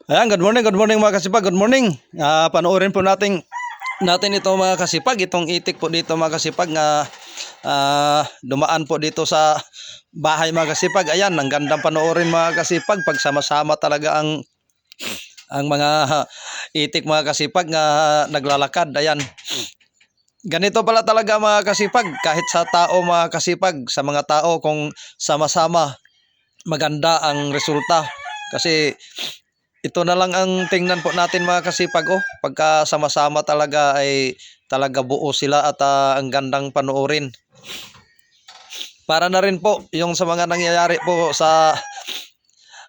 Ayan, good morning mga kasipag, good morning. Panoorin po natin ito mga kasipag, itong itik po dito mga kasipag nga dumaan po dito sa bahay mga kasipag. Ayan, ang gandang panoorin mga kasipag, pagsama-sama talaga ang mga itik mga kasipag nga naglalakad. Ayan. Ganito pala talaga mga kasipag, kahit sa tao mga kasipag, sa mga tao kung sama-sama maganda ang resulta. Kasi ito na lang ang tingnan po natin mga kasipag, pagka sama-sama talaga ay talaga buo sila at ang gandang panoorin. Para na rin po yung sa mga nangyayari po sa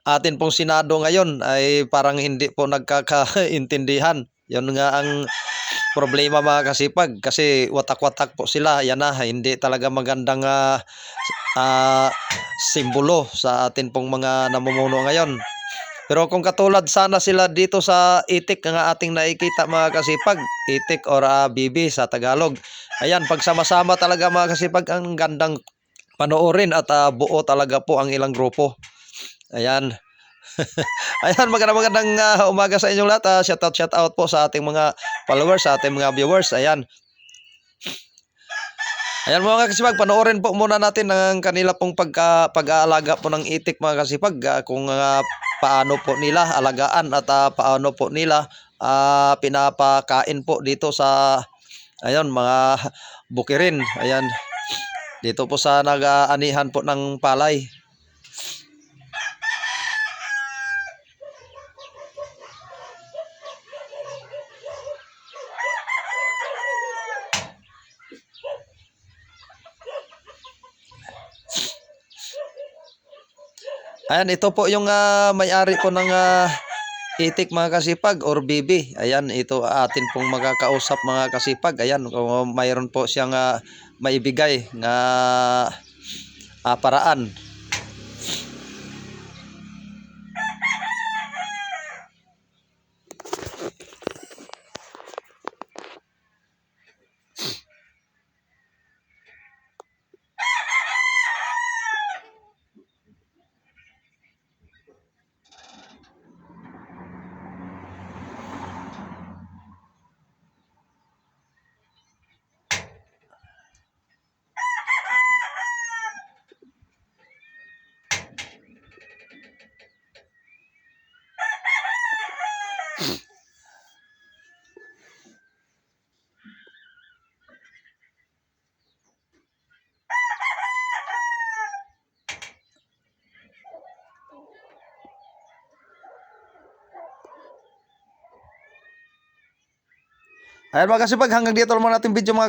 atin pong Senado ngayon ay parang hindi po nagkakaintindihan. Yun nga ang problema mga kasipag, kasi watak-watak po sila. Yan na, hindi talaga magandang simbolo sa atin pong mga namumuno ngayon. Pero kung katulad sana sila dito sa itik nga ating nakikita mga kasipag, itik or bibi sa Tagalog. Ayan, pagsama-sama talaga mga kasipag, ang gandang panoorin at buo talaga po ang ilang grupo. Ayan. Ayan, magandang umaga sa inyong lahat. Shout out po sa ating mga followers, sa ating mga viewers. Ayan. Ayan mga kasipag, panoorin po muna natin ang kanila pong pag-aalaga po ng itik mga kasipag, kung paano po nila alagaan at paano po nila pinapakain po dito sa mga bukirin. Ayan, dito po sa nag-aanihan po ng palay. Ayan, ito po yung may-ari po ng itik mga kasipag or bibi. Ayan, ito atin pong makakausap mga kasipag. Ayan, kung mayroon po siyang maibigay na paraan. Ayan mga kasipag, hanggang dito lang natin video mga